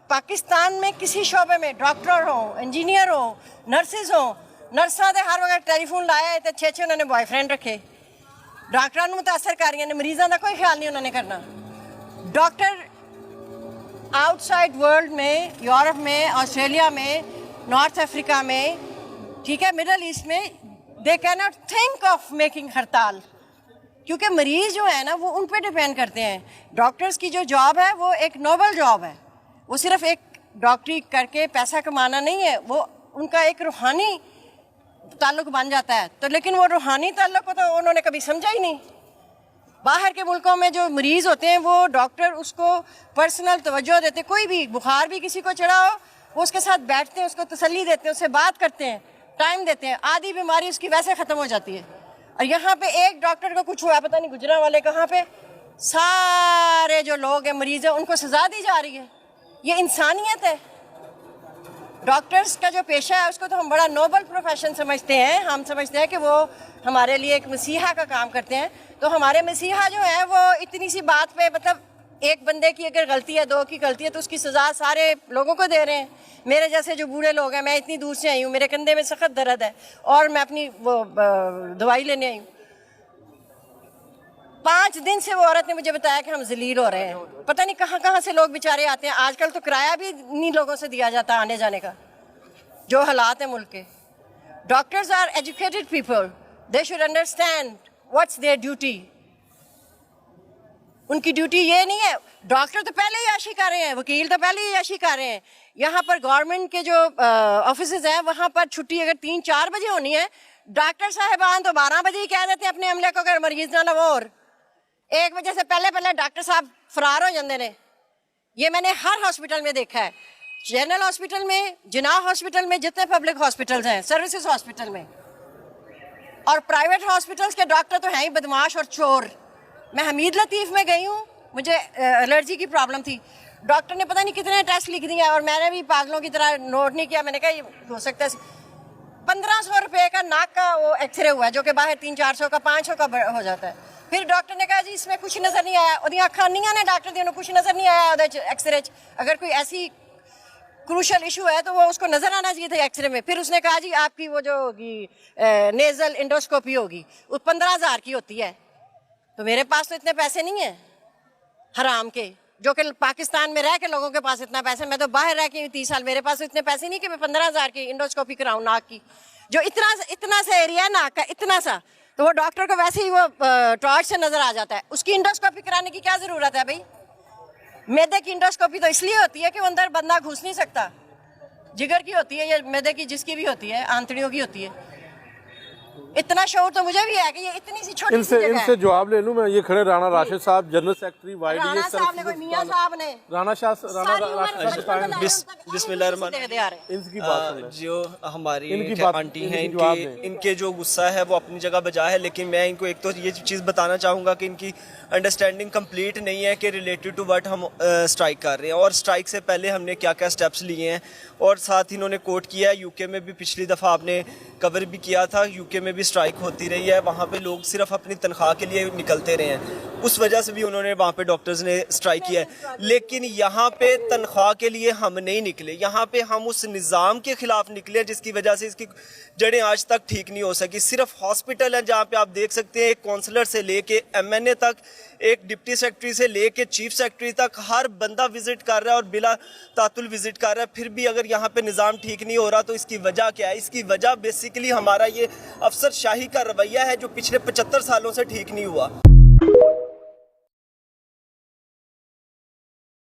पाकिस्तान में किसी शोबे में डॉक्टर हो, इंजीनियर हो, नर्सिस हो, नर्सा दे हर वक्त टेलीफोन लाया तो 6 उन्होंने बॉयफ्रेंड रखे। डॉक्टरों को मुतासर कर रही ने, मरीजों का कोई ख्याल नहीं उन्होंने करना। डॉक्टर आउटसाइड वर्ल्ड में, यूरोप में, ऑस्ट्रेलिया में, नॉर्थ अफ्रीका में, ठीक है, मिडल ईस्ट में, they can not think of making हड़ताल, क्योंकि मरीज जो है ना वो उन पे डिपेंड करते हैं। डॉक्टर्स की जो जॉब है वो एक नोबल जॉब है, वो सिर्फ एक डॉक्टरी करके पैसा कमाना नहीं है, वो उनका एक रूहानी ताल्लुक बन जाता है। तो लेकिन वो रूहानी ताल्लुक को तो उन्होंने कभी समझा ही नहीं। बाहर के मुल्कों में जो मरीज़ होते हैं वो डॉक्टर उसको पर्सनल तवज्जो देते, कोई भी बुखार भी किसी को चढ़ा हो वो उसके साथ बैठते हैं, उसको तसल्ली देते हैं, उससे बात करते हैं, टाइम देते हैं, आधी बीमारी उसकी वैसे ख़त्म हो जाती है। और यहाँ पे एक डॉक्टर को कुछ हुआ, पता नहीं गुजरा वाले कहाँ पे, सारे जो लोग हैं मरीज हैं उनको सजा दी जा रही है। ये इंसानियत है। डॉक्टर्स का जो पेशा है उसको तो हम बड़ा नोबल प्रोफेशन समझते हैं। हम समझते हैं कि वो हमारे लिए एक मसीहा का काम करते हैं। तो हमारे मसीहा जो है वो इतनी सी बात पे, मतलब एक बंदे की अगर गलती है, 2 की गलती है, तो उसकी सज़ा सारे लोगों को दे रहे हैं। मेरे जैसे जो बूढ़े लोग हैं, मैं इतनी दूर से आई हूँ, मेरे कंधे में सख्त दर्द है और मैं अपनी वो दवाई लेने आई हूँ। 5 दिन से वो औरत ने मुझे बताया कि हम जलील हो रहे हैं। पता नहीं कहाँ कहाँ से लोग बेचारे आते हैं। आजकल तो किराया भी इन्हीं लोगों से दिया जाता है आने जाने का, जो हालात है मुल्क के। Doctors are educated people, they should understand what's their duty. उनकी ड्यूटी ये नहीं है, डॉक्टर तो पहले ही याशी कर रहे हैं, वकील तो पहले ही याशी कर रहे हैं। यहाँ पर गवर्नमेंट के जो ऑफिसेज हैं वहाँ पर छुट्टी अगर 3-4 बजे होनी है, डॉक्टर साहिबान तो 12 बजे ही कह देते हैं अपने अमले को अगर मरीज ना लो, और 1 बजे से पहले डॉक्टर साहब फरार हो जाते हैं। ये मैंने हर हॉस्पिटल में देखा है, जनरल हॉस्पिटल में, जिनाह हॉस्पिटल में, जितने पब्लिक हॉस्पिटल्स हैं, सर्विसेज हॉस्पिटल में, और प्राइवेट हॉस्पिटल्स के डॉक्टर तो हैं ही बदमाश और चोर। मैं हमीद लतीफ़ में गई हूँ, मुझे एलर्जी की प्रॉब्लम थी, डॉक्टर ने पता नहीं कितने टेस्ट लिख दिए और मैंने भी पागलों की तरह नोट नहीं किया। मैंने कहा ये हो सकता है 1500 रुपये का नाक का वो एक्सरे हुआ है, जो कि बाहर 300-400 का 500 का हो जाता है। फिर डॉक्टर ने कहा जी इसमें कुछ नज़र नहीं आया, और अखा नहीं ने डॉक्टर दी कुछ नज़र नहीं आया एक्सरे। अगर कोई ऐसी क्रूशल इशू है तो वो उसको नज़र आना चाहिए था एक्सरे में। फिर उसने कहा जी आपकी वो जो होगी नेजल इंडोस्कोपी होगी, वो 15,000 की होती है। तो मेरे पास तो इतने पैसे नहीं है हराम के, जो कि पाकिस्तान में रह के लोगों के पास इतना पैसा। मैं तो बाहर रह के 30 साल, मेरे पास तो इतने पैसे नहीं कि मैं 15,000 की इंडोस्कोपी कराऊं नाक की, जो इतना सा एरिया है नाक का, इतना सा। तो वो डॉक्टर को वैसे ही वो टॉर्च से नजर आ जाता है। उसकी इंडोस्कोपी कराने की क्या जरूरत है भाई? मैदे की इंडोस्कोपी तो इसलिए होती है कि वो अंदर बंदा घुस नहीं सकता। जिगर की होती है या मैदे की, जिसकी भी होती है, आंतड़ियों की होती है। इतना शौर तो मुझे भी है कि ये इतनी सी छोटी सी जगह इनसे जवाब ले लूं मैं। ये खड़े राणा राशिद साहब, जनरल सेक्रेटरी वाईडीएस, राणा साहब ने, कोई मियां साहब ने, राणा इनकी बात जो हमारी आंटी हैं, इनके जो गुस्सा है वो अपनी जगह बजा है, लेकिन मैं इनको एक तो ये चीज़ बताना चाहूँगा कि इनकी अंडरस्टैंडिंग कंप्लीट नहीं है कि रिलेटेड टू व्हाट हम स्ट्राइक कर रहे हैं, और स्ट्राइक से पहले हमने क्या क्या स्टेप्स लिए हैं। और साथ ही इन्होंने कोट किया है, यूके में भी पिछली दफ़ा आपने कवर भी किया था, यूके में भी स्ट्राइक होती रही है, वहाँ पे लोग सिर्फ अपनी तनख्वाह के लिए निकलते रहे हैं, उस वजह से भी उन्होंने वहाँ पे डॉक्टर्स ने स्ट्राइक किया है। लेकिन यहाँ पे तनख्वाह के लिए हम नहीं निकले, यहाँ पे हम उस निज़ाम के ख़िलाफ़ निकले जिसकी वजह से इसकी जड़ें आज तक ठीक नहीं हो सकी। सिर्फ हॉस्पिटल है जहाँ पे आप देख सकते हैं, एक काउंसलर से लेके MNA तक, एक डिप्टी सेक्रेटरी से लेके चीफ सेक्रेटरी तक, हर बंदा विजिट कर रहा है और बिला तातुल विजिट कर रहा है, फिर भी अगर यहाँ पे निज़ाम ठीक नहीं हो रहा तो इसकी वजह क्या है? इसकी वजह बेसिकली हमारा ये अफसरशाही का रवैया है जो पिछले 75 सालों से ठीक नहीं हुआ।